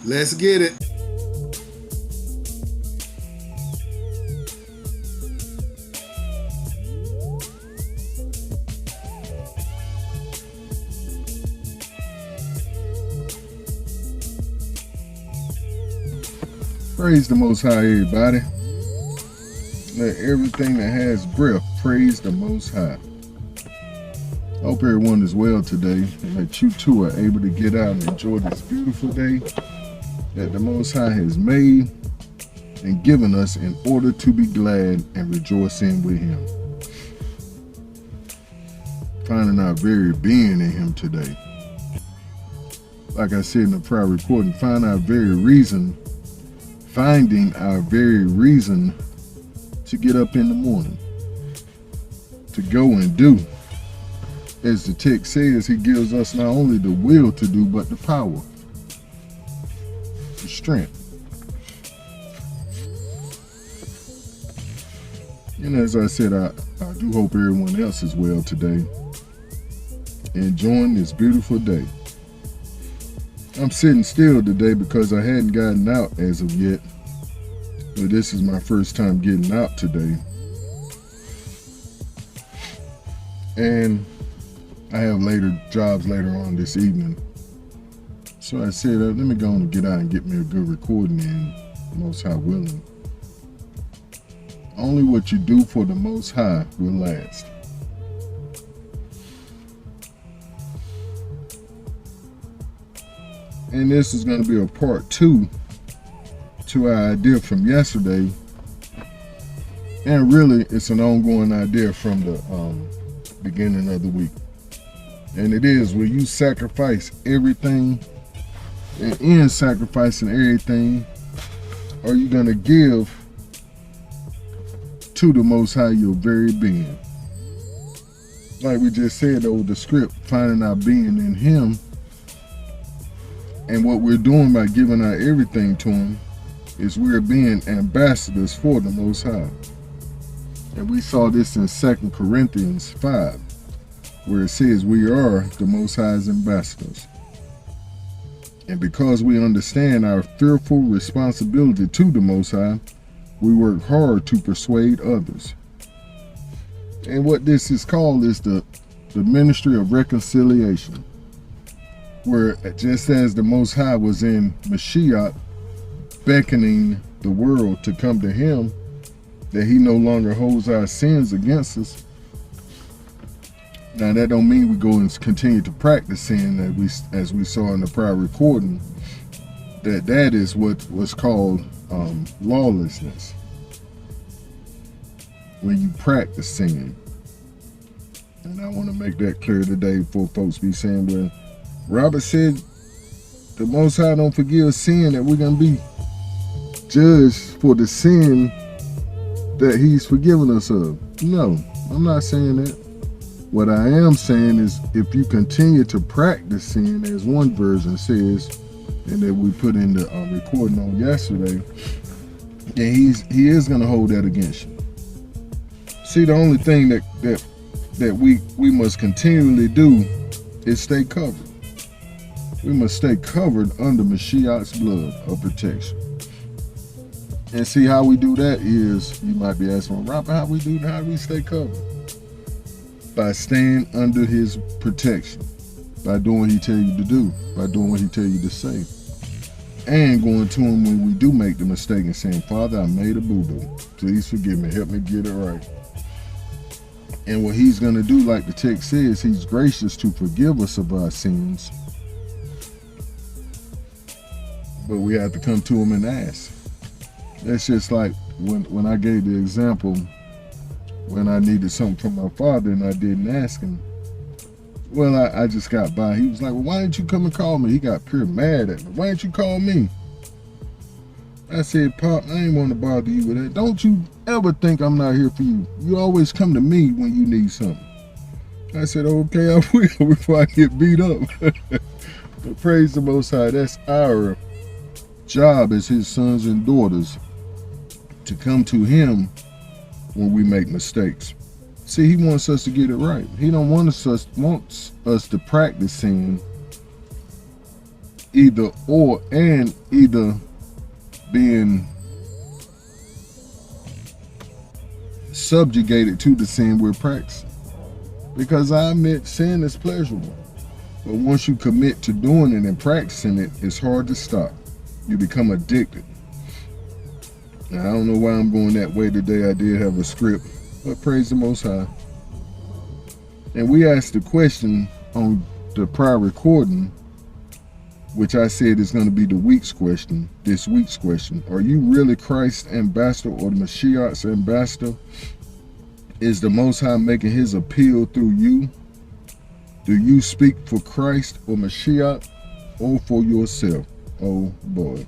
Let's get it. Praise the Most High, everybody. Let everything that has breath praise the Most High. I hope everyone is well today, and that you too are able to get out and enjoy this beautiful day that the Most High has made and given us in order to be glad and rejoice in with Him. Finding our very being in Him today. Like I said in the prior recording, finding our very reason to get up in the morning, to go and do. As the text says, He gives us not only the will to do, but the power, the strength. And as I said, I do hope everyone else is well today, enjoying this beautiful day. I'm sitting still today because I hadn't gotten out as of yet, but this is my first time getting out today. And I have jobs later on this evening. So I said, let me go and get out and get me a good recording in, Most High willing. Only what you do for the Most High will last. And this is going to be a part 2 to our idea from yesterday. And really, it's an ongoing idea from the beginning of the week. And it is, will you sacrifice everything? And in sacrificing everything, are you going to give to the Most High your very being? Like we just said over the script, finding our being in Him. And what we're doing by giving our everything to Him is we're being ambassadors for the Most High. And we saw this in 2 Corinthians 5, where it says we are the Most High's ambassadors. And because we understand our fearful responsibility to the Most High, we work hard to persuade others. And what this is called is the ministry of reconciliation, where just as the Most High was in Mashiach beckoning the world to come to Him, that He no longer holds our sins against us. Now that don't mean we go and continue to practice sin, as we saw in the prior recording, that is what was called lawlessness. When you practice sin. And I want to make that clear today before folks be saying, well, Robert said the Most High don't forgive sin, that we're going to be judged for the sin that He's forgiven us of. No, I'm not saying that. What I am saying is, if you continue to practice sin, as one version says, and that we put in the recording on yesterday, then He is going to hold that against you. See, the only thing that we must continually do is stay covered. We must stay covered under Mashiach's blood of protection. And see, how we do that is, you might be asking, well, Robert, how do we stay covered? By staying under His protection, by doing what He tell you to do, by doing what He tell you to say, and going to Him when we do make the mistake and saying, Father, I made a boo-boo. Please forgive me. Help me get it right. And what He's going to do, like the text says, He's gracious to forgive us of our sins. But we have to come to Him and ask. That's just like when I gave the example, when I needed something from my father and I didn't ask him. Well, I just got by. He was like, well, why didn't you come and call me? He got pure mad at me. Why didn't you call me? I said, Pop, I ain't want to bother you with that. Don't you ever think I'm not here for you. You always come to me when you need something. I said, okay, I will before I get beat up. But praise the Most High. That's our job as His sons and daughters, to come to Him when we make mistakes. See, He wants us to get it right. He don't want us to practice sin either being subjugated to the sin we're practicing. Because I admit sin is pleasurable. But once you commit to doing it and practicing it, it's hard to stop. You become addicted. Now, I don't know why I'm going that way today. I did have a script, but praise the Most High. And we asked the question on the prior recording, which I said is going to be this week's question. Are you really Christ's ambassador or the Mashiach's ambassador? Is the Most High making his appeal through you? Do you speak for Christ or Mashiach or for yourself? Oh boy.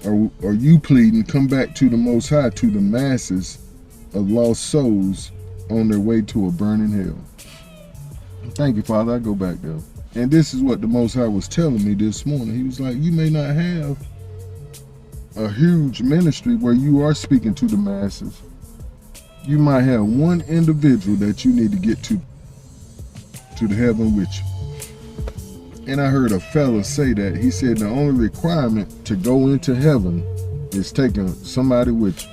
Are you pleading, come back to the Most High, to the masses of lost souls on their way to a burning hell? Thank you, Father. I go back there. And this is what the Most High was telling me this morning. He was like, you may not have a huge ministry where you are speaking to the masses. You might have one individual that you need to get to the heaven with you. And I heard a fella say that. He said the only requirement to go into heaven is taking somebody with you.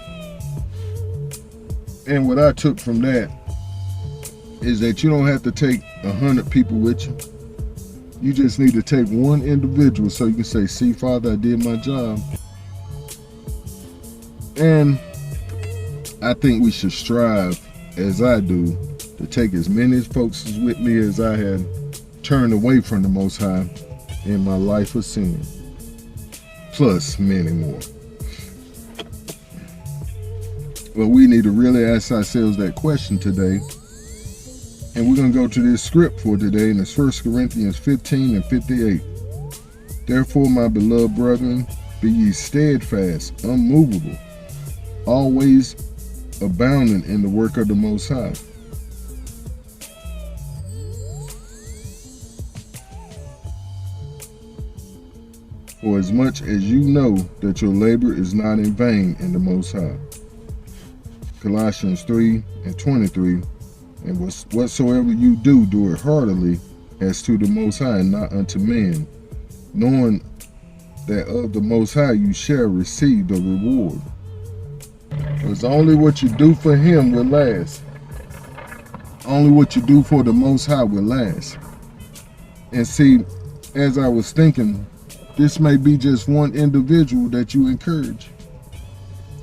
And what I took from that is that you don't have to take 100 people with you. You just need to take one individual so you can say, see, Father, I did my job. And I think we should strive, as I do, to take as many folks with me as I had turned away from the Most High in my life of sin, plus many more. But we need to really ask ourselves that question today. And we're going to go to this script for today, and it's 1 Corinthians 15 and 58. Therefore, my beloved brethren, be ye steadfast, unmovable, always abounding in the work of the Most High. For as much as you know that your labor is not in vain in the Most High. Colossians 3 and 23. And whatsoever you do, do it heartily as to the Most High, and not unto men, knowing that of the Most High you shall receive the reward. Because only what you do for him will last. Only what you do for the Most High will last. And see, as I was thinking, this may be just one individual that you encourage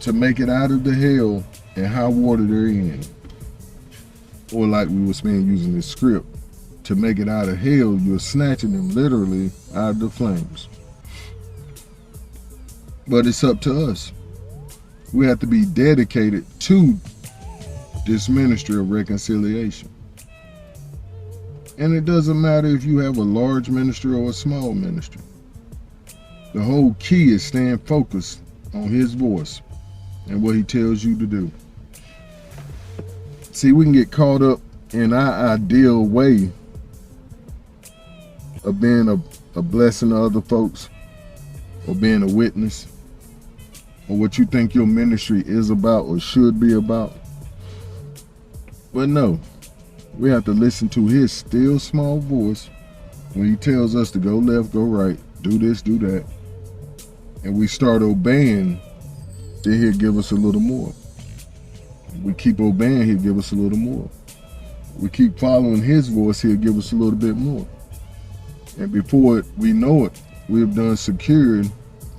to make it out of the hell and high water they're in. Or like we were saying using this script, to make it out of hell, you're snatching them literally out of the flames. But it's up to us. We have to be dedicated to this ministry of reconciliation. And it doesn't matter if you have a large ministry or a small ministry. The whole key is staying focused on his voice and what he tells you to do. See, we can get caught up in our ideal way of being a blessing to other folks, or being a witness, or what you think your ministry is about or should be about. But no, we have to listen to his still small voice when he tells us to go left, go right, do this, do that. And we start obeying, then he'll give us a little more. We keep obeying, he'll give us a little more. We keep following his voice, he'll give us a little bit more. And before we know it, we've done secured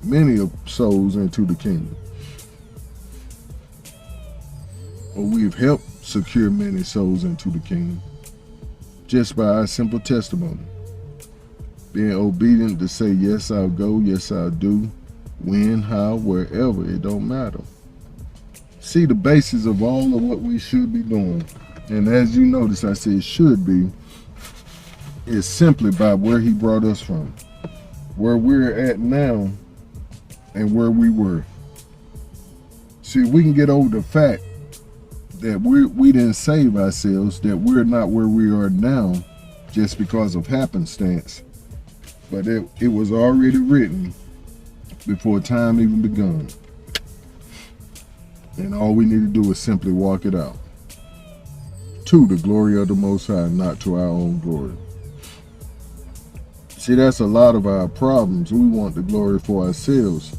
many souls into the kingdom. Or we've helped secure many souls into the kingdom just by our simple testimony. Being obedient to say, yes, I'll go, yes, I'll do, when, how, wherever, it don't matter. See, the basis of all of what we should be doing, and as you notice, I said should be, is simply by where he brought us from, where we're at now, and where we were. See, we can get over the fact that we didn't save ourselves, that we're not where we are now just because of happenstance, but it was already written before time even begun. And all we need to do is simply walk it out to the glory of the Most High, not to our own glory. See, that's a lot of our problems. We want the glory for ourselves.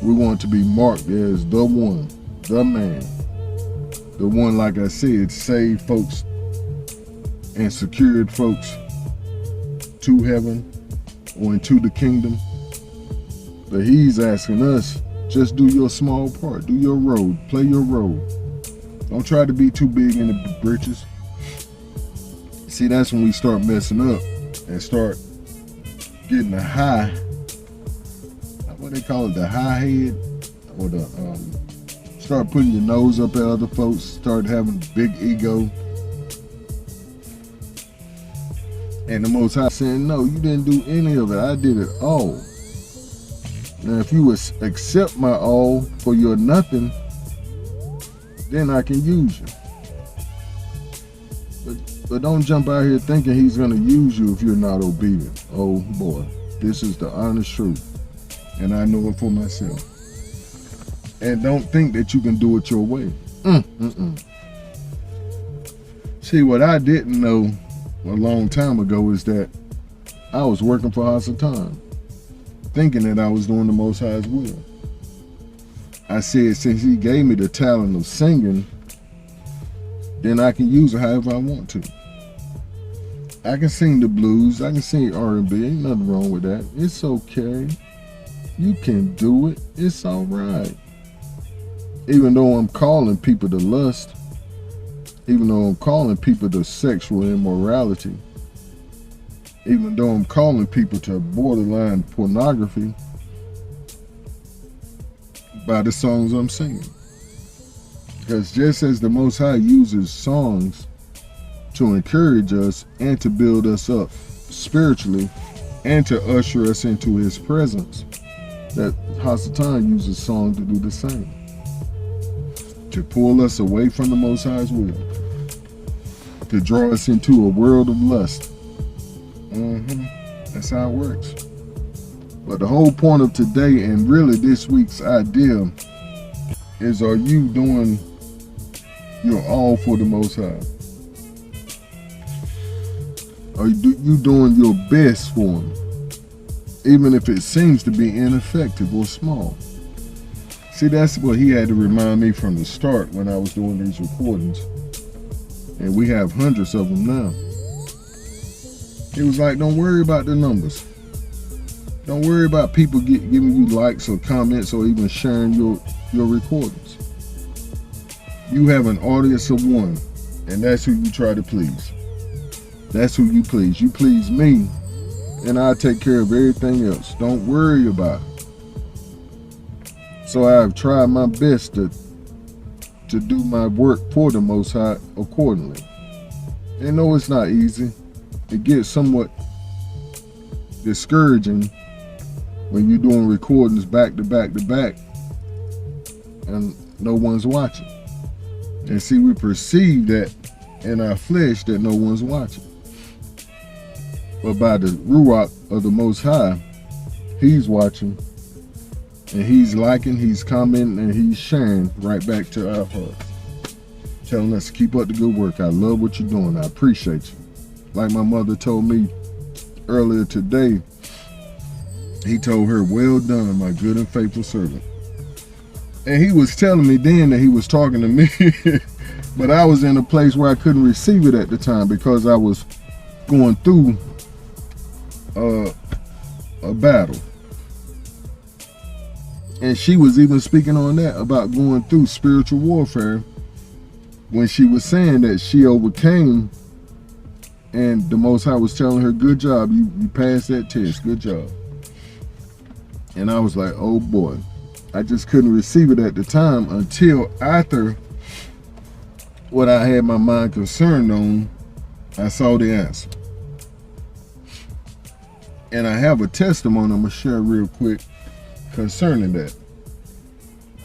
We want to be marked as the one, the man, the one, like I said, saved folks and secured folks to heaven or into the kingdom. But he's asking us, just do your small part, do your role, play your role. Don't try to be too big in the britches. See, that's when we start messing up and start getting the high, what they call it, the high head, or the start putting your nose up at other folks, start having big ego. And the Most High saying, no, you didn't do any of it. I did it all. Now, if you would accept my all for your nothing, then I can use you. But don't jump out here thinking he's going to use you if you're not obedient. Oh boy, this is the honest truth. And I know it for myself. And don't think that you can do it your way. See, what I didn't know a long time ago is that I was working for Hasatan, thinking that I was doing the Most High's will. I said, since he gave me the talent of singing, then I can use it however I want to. I can sing the blues, I can sing R&B, ain't nothing wrong with that. It's okay. You can do it, it's all right. Even though I'm calling people to lust, even though I'm calling people to sexual immorality, even though I'm calling people to borderline pornography by the songs I'm singing. Because just as the Most High uses songs to encourage us and to build us up spiritually and to usher us into his presence, that Hasatan uses song to do the same. To pull us away from the Most High's will. To draw us into a world of lust. That's how it works. But the whole point of today, and really this week's idea, is, are you doing your all for the Most High? Are you doing your best for him? Even if it seems to be ineffective or small. See, that's what he had to remind me from the start when I was doing these recordings. And we have hundreds of them now. He was like, don't worry about the numbers. Don't worry about people giving you likes or comments or even sharing your recordings. You have an audience of one, and that's who you try to please. That's who you please. You please me, and I'll take care of everything else. Don't worry about it. So I've tried my best to do my work for the Most High accordingly. And no, it's not easy. It gets somewhat discouraging when you're doing recordings back to back to back and no one's watching. And see, we perceive that in our flesh that no one's watching. But by the Ruach of the Most High, he's watching, and he's liking, he's commenting, and he's sharing right back to our hearts, telling us to keep up the good work. I love what you're doing. I appreciate you. Like my mother told me earlier today, he told her, well done, my good and faithful servant. And he was telling me then that he was talking to me, but I was in a place where I couldn't receive it at the time because I was going through a battle. And she was even speaking on that, about going through spiritual warfare, when she was saying that she overcame, and the Most High was telling her, good job, you passed that test, good job. And I was like, oh boy. I just couldn't receive it at the time until after what I had my mind concerned on, I saw the answer. And I have a testimony I'm going to share real quick concerning that.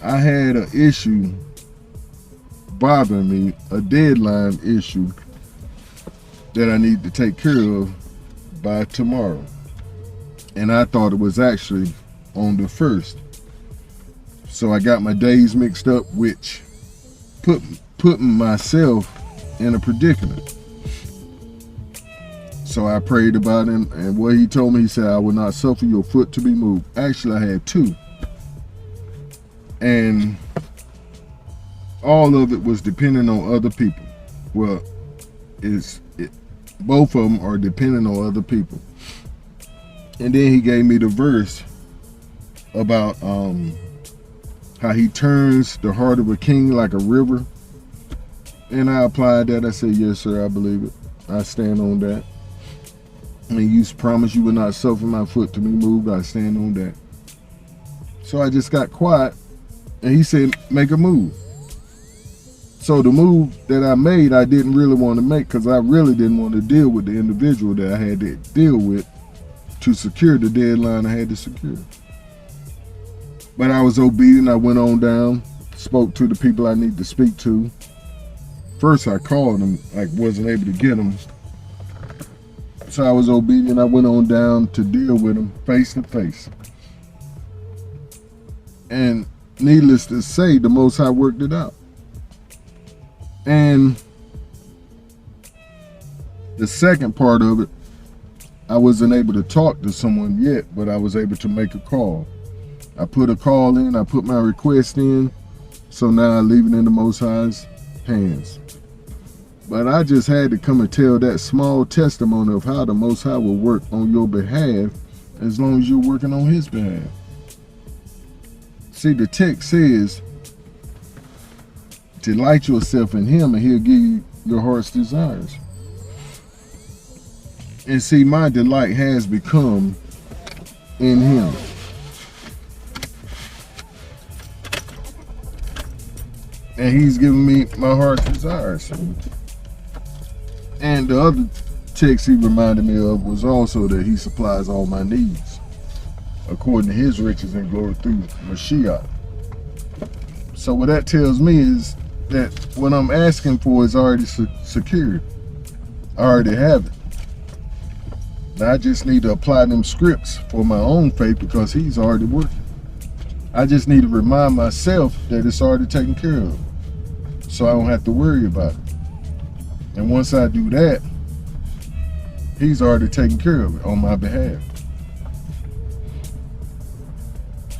I had an issue bothering me, a deadline issue that I need to take care of by tomorrow. And I thought it was actually on the 1st. So I got my days mixed up, which putting myself in a predicament. So So I prayed about him, and what he told me, he said, I will not suffer your foot to be moved. Actually, I had two. And all of it was depending on other people. Well, both of them are depending on other people. And then he gave me the verse about how he turns the heart of a king like a river. And I applied that. I said, yes, sir, I believe it. I stand on that. And you promised you would not suffer my foot to be moved. I stand on that. So I just got quiet, and he said, make a move. So the move that I made, I didn't really want to make, because I really didn't want to deal with the individual that I had to deal with to secure the deadline I had to secure. But I was obedient. I went on down, spoke to the people I need to speak to. First I called them, I wasn't able to get them. So I was obedient. I went on down to deal with them face to face. And needless to say, the Most High worked it out. And the second part of it, I wasn't able to talk to someone yet, but I was able to make a call. I put a call in, I put my request in, so now I leave it in the Most High's hands. But I just had to come and tell that small testimony of how the Most High will work on your behalf as long as you're working on his behalf. See, the text says, delight yourself in him and he'll give you your heart's desires. And see, my delight has become in him. And he's giving me my heart's desires. And the other text he reminded me of was also that he supplies all my needs according to his riches and glory through Mashiach. So what that tells me is that what I'm asking for is already secured. I already have it. Now I just need to apply them scripts for my own faith because he's already working. I just need to remind myself that it's already taken care of, so I don't have to worry about it. And once I do that, he's already taken care of it on my behalf.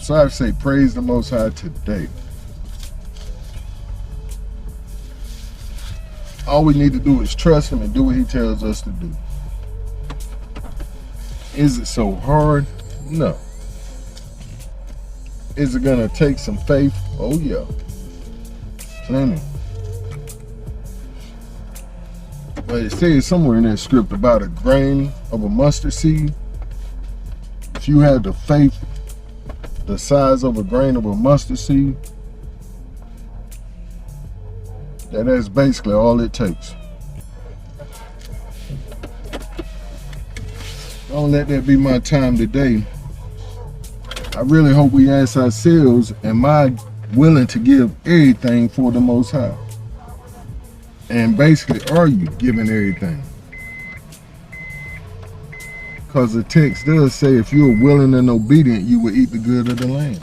So I say, praise the Most High today. All we need to do is trust him and do what he tells us to do. Is it so hard? No. Is it gonna take some faith? Oh yeah. Plenty. But it says somewhere in that script about a grain of a mustard seed. If you have the faith the size of a grain of a mustard seed, that's basically all it takes. Don't let that be my time today. I really hope we ask ourselves, am I willing to give everything for the Most High? And basically, are you giving everything? Because the text does say if you're willing and obedient, you will eat the good of the land.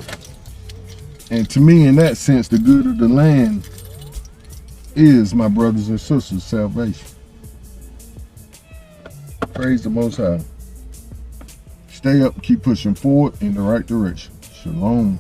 And to me, in that sense, the good of the land is, my brothers and sisters, salvation. Praise the Most High. Stay up, keep pushing forward in the right direction. Shalom.